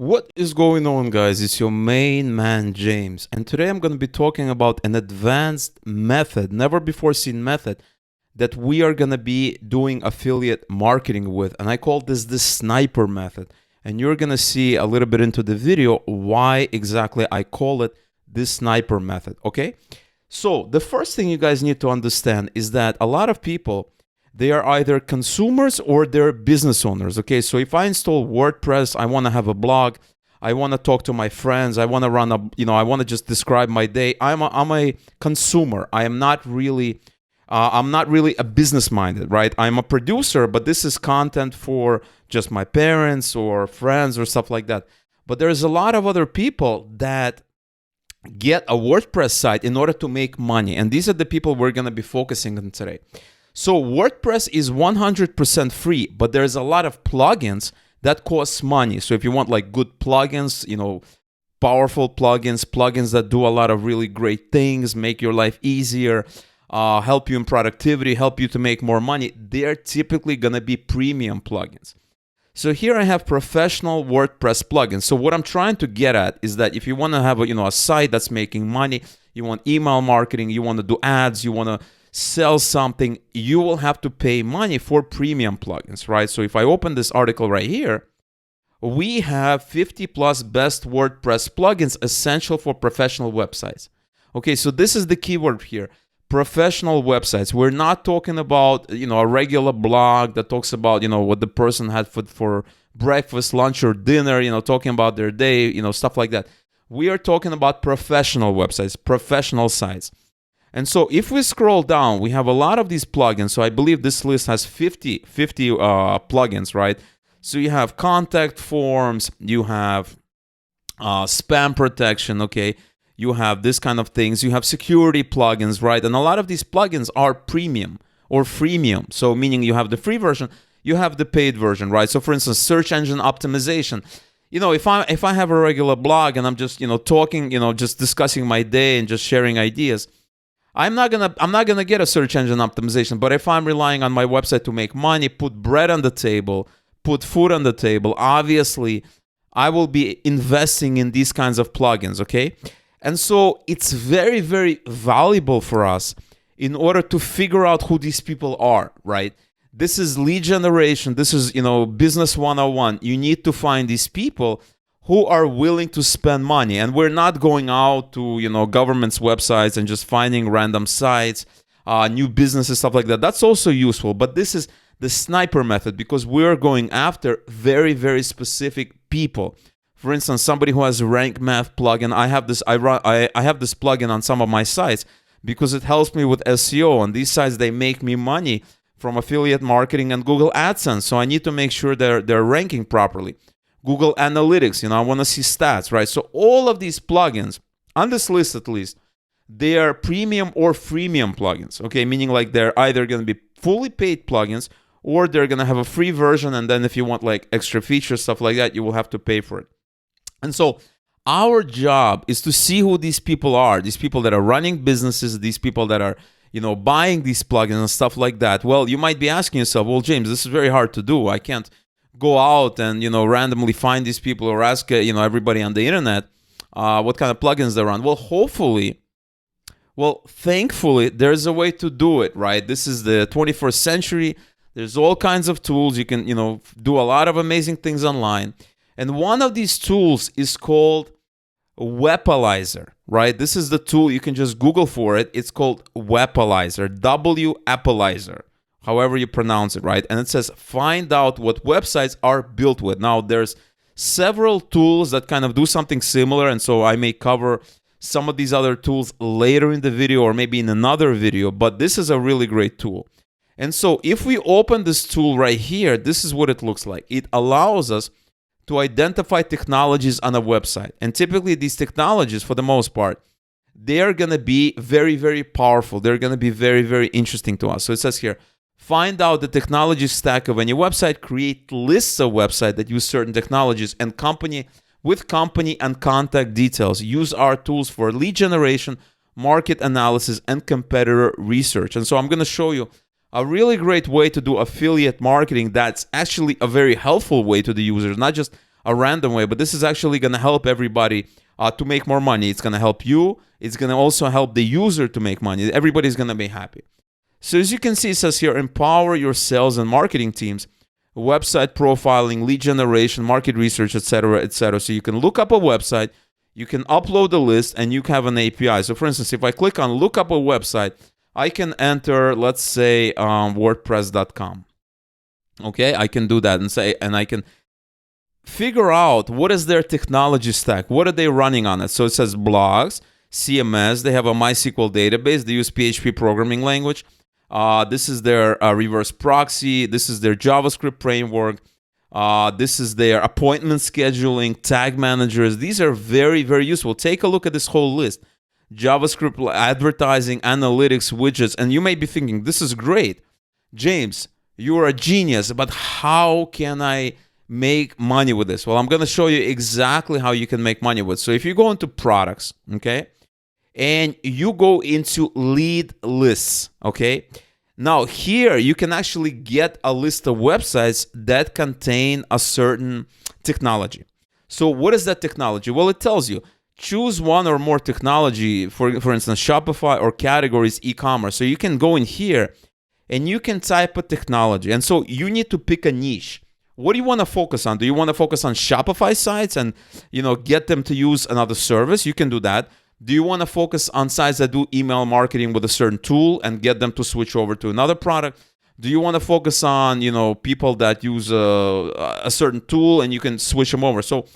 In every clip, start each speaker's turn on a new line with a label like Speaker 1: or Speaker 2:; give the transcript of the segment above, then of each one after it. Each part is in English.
Speaker 1: What is going on, guys? It's your main man, James, and today I'm going to be talking about an advanced method, never before seen method, that we are going to be doing affiliate marketing with, and I call this the sniper method. And you're going to see a little bit into the video why exactly I call it this sniper method, okay? So the first thing you guys need to understand is that a lot of people, they are either consumers or they're business owners. Okay, so if I install WordPress, I want to have a blog, I want to talk to my friends, I want to run a, I want to just describe my day. I'm a consumer. I'm not really a business minded, right? I'm a producer, but this is content for just my parents or friends or stuff like that. But there's a lot of other people that get a WordPress site in order to make money, and these are the people we're going to be focusing on today. So WordPress is 100% free, but there's a lot of plugins that cost money. So if you want like good plugins, powerful plugins, plugins that do a lot of really great things, make your life easier, help you in productivity, help you to make more money, they're typically going to be premium plugins. So here I have professional WordPress plugins. So what I'm trying to get at is that if you want to have a site that's making money, you want email marketing, you want to do ads, you want to sell something, you will have to pay money for premium plugins, right? So if I open this article right here, we have 50 plus best WordPress plugins essential for professional websites. Okay, so this is the keyword here, professional websites. We're not talking about, a regular blog that talks about, what the person had for breakfast, lunch, or dinner, talking about their day, stuff like that. We are talking about professional websites, professional sites. And so if we scroll down, we have a lot of these plugins. So I believe this list has 50 plugins, right? So you have contact forms, you have spam protection, okay? You have this kind of things. You have security plugins, right? And a lot of these plugins are premium or freemium. So meaning you have the free version, you have the paid version, right? So for instance, search engine optimization. If I have a regular blog and I'm just, talking, just discussing my day and just sharing ideas, I'm not gonna get a search engine optimization. But if I'm relying on my website to make money, put bread on the table, put food on the table, obviously I will be investing in these kinds of plugins, okay? And so it's very, very valuable for us in order to figure out who these people are, right? This is lead generation. This is, business 101. You need to find these people who are willing to spend money. And we're not going out to, government's websites and just finding random sites, new businesses, stuff like that. That's also useful. But this is the sniper method because we're going after very, very specific people. For instance, somebody who has a rank math plugin. I have this plugin on some of my sites because it helps me with SEO. And these sites, they make me money from affiliate marketing and Google AdSense. So I need to make sure they're ranking properly. Google Analytics, I want to see stats, right? So all of these plugins, on this list at least, they are premium or freemium plugins, okay? Meaning like they're either going to be fully paid plugins or they're going to have a free version, and then if you want like extra features, stuff like that, you will have to pay for it. And so our job is to see who these people are, these people that are running businesses, these people that are, buying these plugins and stuff like that. Well, you might be asking yourself, well, James, this is very hard to do. I can't go out and randomly find these people or ask everybody on the internet what kind of plugins they're on. Thankfully there's a way to do it, right? This is the 21st century. There's all kinds of tools. You can do a lot of amazing things online, and one of these tools is called Weapalizer, right? This is the tool. You can just Google for it. It's called Weapalizer, Weapalizer, however you pronounce it, right? And it says, find out what websites are built with. Now, there's several tools that kind of do something similar, and so I may cover some of these other tools later in the video or maybe in another video, but this is a really great tool. And so if we open this tool right here, this is what it looks like. It allows us to identify technologies on a website. And typically these technologies, for the most part, they are going to be very, very powerful. They're going to be very, very interesting to us. So it says here, find out the technology stack of any website, create lists of websites that use certain technologies, and company and contact details. Use our tools for lead generation, market analysis, and competitor research. And so I'm going to show you a really great way to do affiliate marketing that's actually a very helpful way to the users, not just a random way, but this is actually going to help everybody to make more money. It's going to help you. It's going to also help the user to make money. Everybody's going to be happy. So as you can see, it says here, empower your sales and marketing teams, website profiling, lead generation, market research, etc., etc. So you can look up a website, you can upload a list, and you have an API. So for instance, if I click on look up a website, I can enter, let's say, WordPress.com. Okay, I can do that and I can figure out what is their technology stack, what are they running on it. So it says blogs, CMS, they have a MySQL database, they use PHP programming language. This is their reverse proxy. This is their JavaScript framework. This is their appointment scheduling, tag managers. These are very, very useful. Take a look at this whole list. JavaScript, advertising, analytics, widgets. And you may be thinking, this is great. James, you are a genius, but how can I make money with this? Well, I'm going to show you exactly how you can make money with it. So if you go into products, okay, and you go into lead lists, okay? Now here you can actually get a list of websites that contain a certain technology. So what is that technology? Well, it tells you, choose one or more technology, for instance, Shopify or categories, e-commerce. So you can go in here and you can type a technology. And so you need to pick a niche. What do you want to focus on? Do you want to focus on Shopify sites and, get them to use another service? You can do that. Do you want to focus on sites that do email marketing with a certain tool and get them to switch over to another product? Do you want to focus on, people that use a certain tool and you can switch them over? So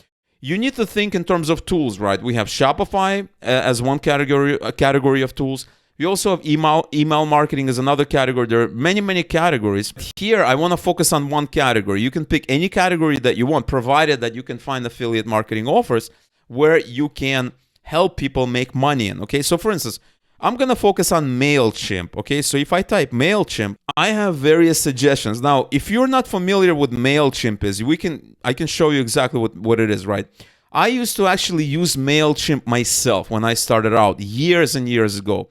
Speaker 1: you need to think in terms of tools, right? We have Shopify as one category, a category of tools. We also have email marketing as another category. There are many, many categories. Here, I want to focus on one category. You can pick any category that you want, provided that you can find affiliate marketing offers where you can help people make money in, okay? So for instance, I'm going to focus on MailChimp, okay? So if I type MailChimp, I have various suggestions. Now, if you're not familiar with MailChimp I can show you exactly what it is, right? I used to actually use MailChimp myself when I started out years and years ago.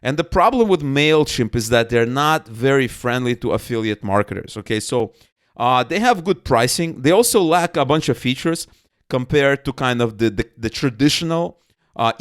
Speaker 1: And the problem with MailChimp is that they're not very friendly to affiliate marketers, okay? So they have good pricing. They also lack a bunch of features compared to kind of the traditional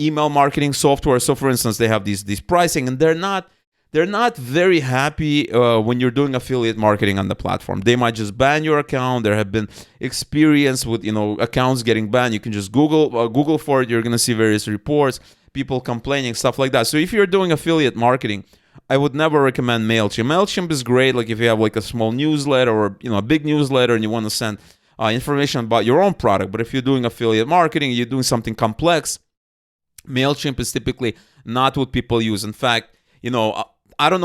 Speaker 1: email marketing software. So for instance, they have these pricing, and they're not very happy when you're doing affiliate marketing on the platform. They might just ban your account. There have been experience with accounts getting banned. You can just Google for it. You're going to see various reports, people complaining, stuff like that. So if you're doing affiliate marketing, I would never recommend MailChimp. MailChimp is great, like if you have like a small newsletter or a big newsletter and you want to send information about your own product. But if you're doing affiliate marketing, you're doing something complex, MailChimp is typically not what people use. In fact, I don't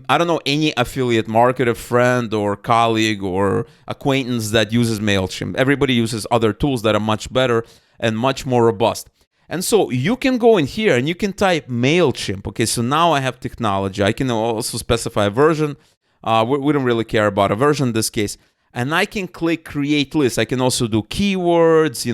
Speaker 1: know any affiliate marketer friend or colleague or acquaintance that uses MailChimp. Everybody uses other tools that are much better and much more robust. And so you can go in here and you can type MailChimp. Okay, so now I have technology. I can also specify a version. We don't really care about a version in this case. And I can click create list. I can also do keywords,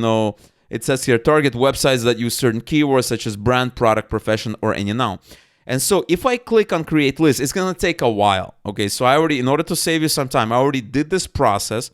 Speaker 1: It says here, target websites that use certain keywords such as brand, product, profession, or any noun. And so if I click on create list, it's going to take a while. Okay, so in order to save you some time, I already did this process.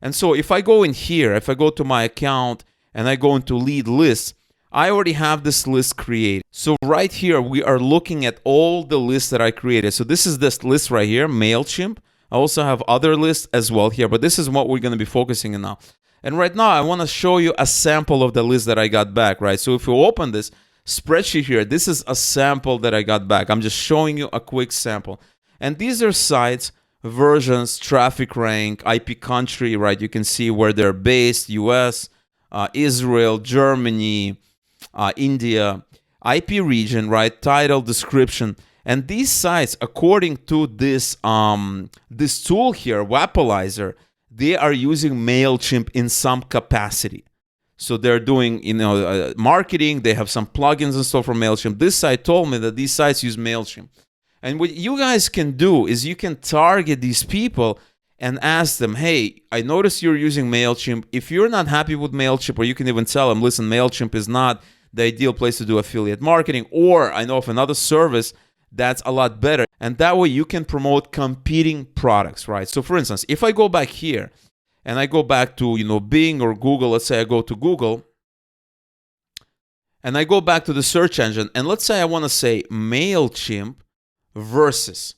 Speaker 1: And so if I go in here, if I go to my account and I go into lead lists, I already have this list created. So right here, we are looking at all the lists that I created. So this is this list right here, MailChimp. I also have other lists as well here, but this is what we're going to be focusing on now. And right now, I want to show you a sample of the list that I got back, right? So if you open this spreadsheet here, this is a sample that I got back. I'm just showing you a quick sample. And these are sites, versions, traffic rank, IP country, right? You can see where they're based, US, Israel, Germany, India, IP region, right? Title, description. And these sites, according to this, this tool here, Weapalizer, they are using MailChimp in some capacity. So they're doing, marketing. They have some plugins and stuff from MailChimp. This site told me that these sites use MailChimp. And what you guys can do is you can target these people and ask them, hey, I noticed you're using MailChimp. If you're not happy with MailChimp, or you can even tell them, listen, MailChimp is not the ideal place to do affiliate marketing, or I know of another service that's a lot better. And that way you can promote competing products, right? So for instance, if I go back here and I go back to, Bing or Google. Let's say I go to Google, and I go back to the search engine, and let's say I want to say MailChimp versus,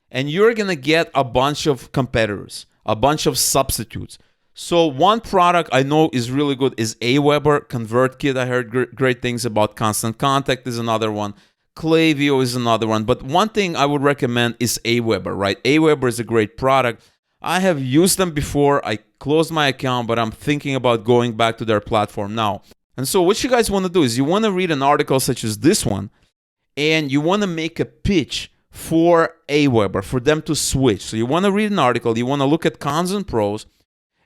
Speaker 1: and you're going to get a bunch of competitors, a bunch of substitutes. So one product I know is really good is Aweber, ConvertKit. I heard great things about. Constant Contact is another one. Klaviyo is another one. But one thing I would recommend is Aweber, right? Aweber is a great product. I have used them before. I closed my account, but I'm thinking about going back to their platform now. And so what you guys want to do is you want to read an article such as this one, and you want to make a pitch for Aweber, for them to switch. So you want to read an article, you want to look at cons and pros,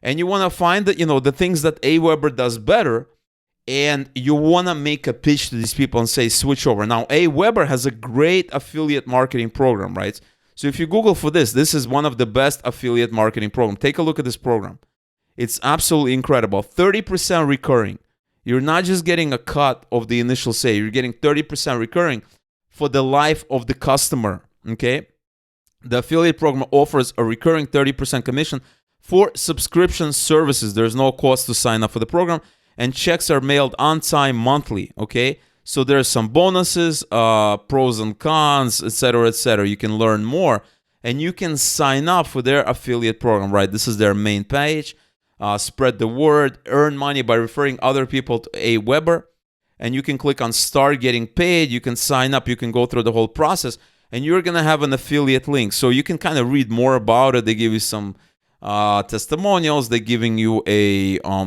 Speaker 1: and you want to find that, the things that Aweber does better, and you want to make a pitch to these people and say, switch over. Now, Aweber has a great affiliate marketing program, right? So if you Google for this is one of the best affiliate marketing programs. Take a look at this program. It's absolutely incredible. 30% recurring. You're not just getting a cut of the initial sale. You're getting 30% recurring for the life of the customer, okay? The affiliate program offers a recurring 30% commission for subscription services. There's no cost to sign up for the program, and checks are mailed on time monthly, okay? So there's some bonuses, pros and cons, etc., etc. You can learn more, and you can sign up for their affiliate program, right? This is their main page. Spread the word, earn money by referring other people to Aweber, and you can click on Start Getting Paid. You can sign up. You can go through the whole process, and you're going to have an affiliate link. So you can kind of read more about it. They give you some testimonials. They're giving you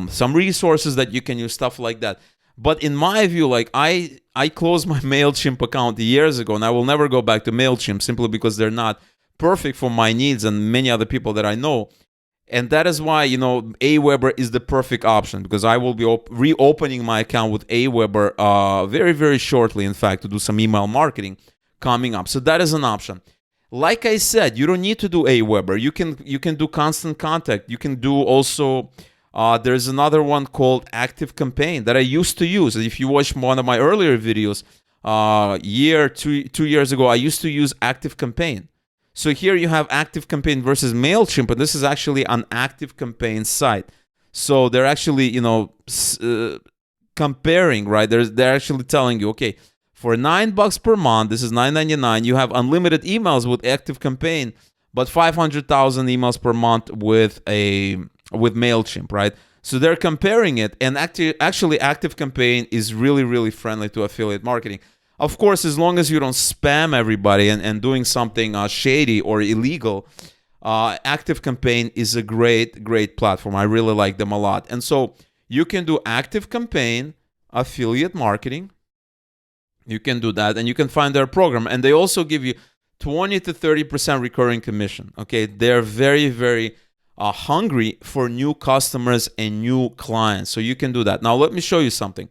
Speaker 1: some resources that you can use, stuff like that. But in my view, like I closed my MailChimp account years ago, and I will never go back to MailChimp simply because they're not perfect for my needs and many other people that I know. And that is why, Aweber is the perfect option, because I will be reopening my account with Aweber very, very shortly, in fact, to do some email marketing coming up. So that is an option. Like I said, you don't need to do Aweber. You can do Constant Contact. You can do also, there's another one called Active Campaign that I used to use. If you watch one of my earlier videos, two years ago, I used to use Active Campaign. So here you have Active Campaign versus MailChimp, and this is actually an Active Campaign site. So they're actually, comparing, right? They're actually telling you, okay, for $9 per month, this is $9.99. You have unlimited emails with Active Campaign, but 500,000 emails per month with MailChimp, right? So they're comparing it, and actually Active Campaign is really, really friendly to affiliate marketing. Of course, as long as you don't spam everybody and doing something shady or illegal, Active Campaign is a great, great platform. I really like them a lot. And so you can do Active Campaign, affiliate marketing. You can do that, and you can find their program. And they also give you 20 to 30% recurring commission. Okay, they're very, very hungry for new customers and new clients. So you can do that. Now, let me show you something.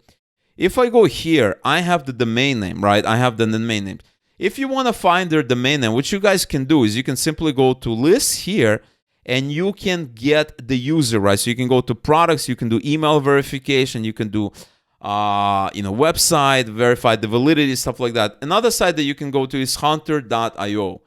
Speaker 1: If I go here, I have the domain name, right? I have the domain name. If you want to find their domain name, what you guys can do is you can simply go to lists here, and you can get the user, right? So you can go to products, you can do email verification, you can do website, verify the validity, stuff like that. Another site that you can go to is hunter.io.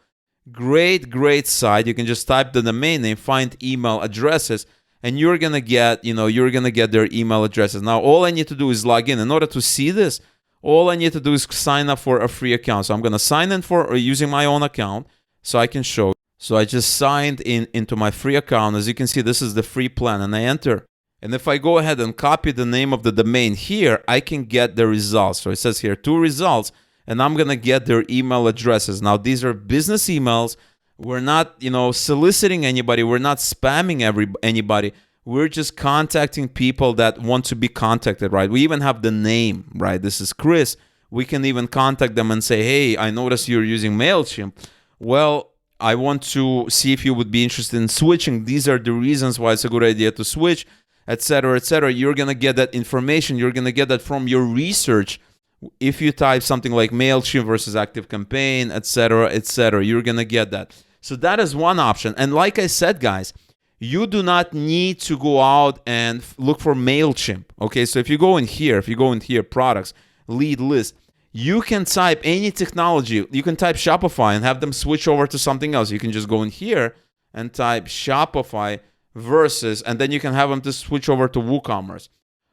Speaker 1: Great, great site. You can just type the domain name, find email addresses, and you're gonna get, their email addresses. Now, all I need to do is log in. In order to see this, all I need to do is sign up for a free account. So I'm gonna sign in for using my own account, so I can show. So I just signed into my free account. As you can see, this is the free plan, and I enter. And if I go ahead and copy the name of the domain here, I can get the results. So it says here 2 results, and I'm gonna get their email addresses. Now, these are business emails. We're not, soliciting anybody. We're not spamming anybody. We're just contacting people that want to be contacted, right? We even have the name, right? This is Chris. We can even contact them and say, hey, I noticed you're using MailChimp. Well, I want to see if you would be interested in switching. These are the reasons why it's a good idea to switch, etc., etc. You're going to get that information. You're going to get that from your research. If you type something like MailChimp versus Active Campaign, etc., etc., you're going to get that. So that is one option. And like I said, guys, you do not need to go out and look for MailChimp. Okay, so if you go in here, products, lead list, you can type any technology. You can type Shopify and have them switch over to something else. You can just go in here and type Shopify versus, and then you can have them to switch over to WooCommerce,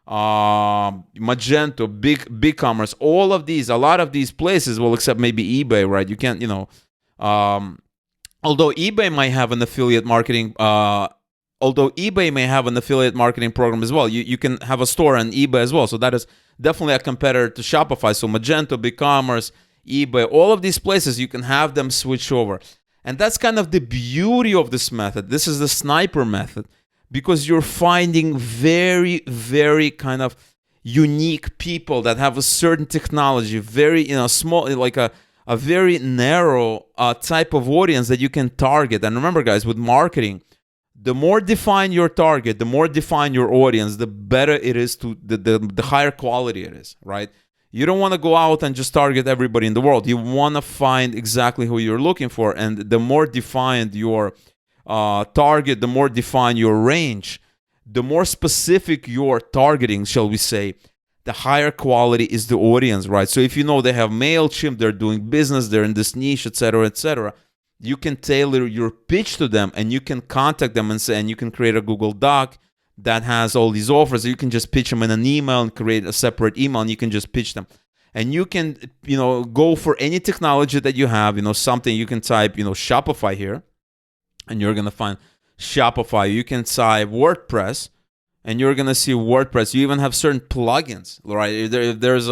Speaker 1: Magento, BigCommerce, all of these, a lot of these places, well, except maybe eBay, right? You can't, although eBay might have an affiliate marketing, program as well. You can have a store on eBay as well. So that is definitely a competitor to Shopify. So Magento, BigCommerce, eBay, all of these places, you can have them switch over. And that's kind of the beauty of this method. This is the sniper method, because you're finding very, very kind of unique people that have a certain technology, very, small, like a very narrow type of audience that you can target. And remember, guys, with marketing, the more defined your target, the more defined your audience, the better it is, the higher quality it is, right? You don't want to go out and just target everybody in the world. You want to find exactly who you're looking for. And the more defined your target, the more defined your range, the more specific your targeting, shall we say, the higher quality is the audience, right? So if you know they have MailChimp, they're doing business, they're in this niche, etc., you can tailor your pitch to them, and you can contact them and say, and you can create a Google Doc that has all these offers. You can just pitch them in an email and create a separate email, and you can just pitch them. And you can, go for any technology that you have, something you can type, Shopify here, and you're going to find Shopify. You can type WordPress, and you're going to see WordPress. You even have certain plugins, right? If there's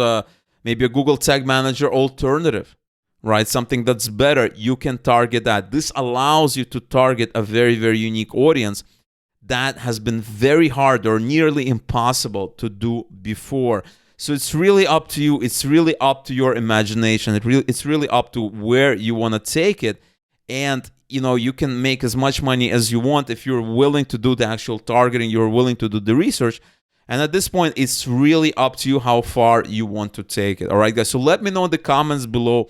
Speaker 1: maybe a Google Tag Manager alternative, right? Something that's better, you can target that. This allows you to target a very, very unique audience that has been very hard or nearly impossible to do before. So it's really up to you. It's really up to your imagination. It's really up to where you want to take it. And, you can make as much money as you want if you're willing to do the actual targeting, you're willing to do the research. And at this point, it's really up to you how far you want to take it. All right, guys? So let me know in the comments below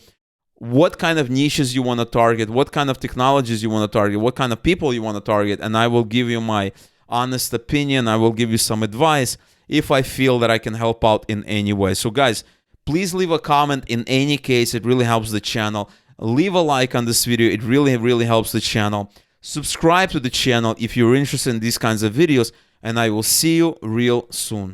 Speaker 1: what kind of niches you want to target, what kind of technologies you want to target, what kind of people you want to target, and I will give you my honest opinion. I will give you some advice if I feel that I can help out in any way. So guys, please leave a comment in any case. It really helps the channel. Leave a like on this video. It really, really helps the channel. Subscribe to the channel if you're interested in these kinds of videos, and I will see you real soon.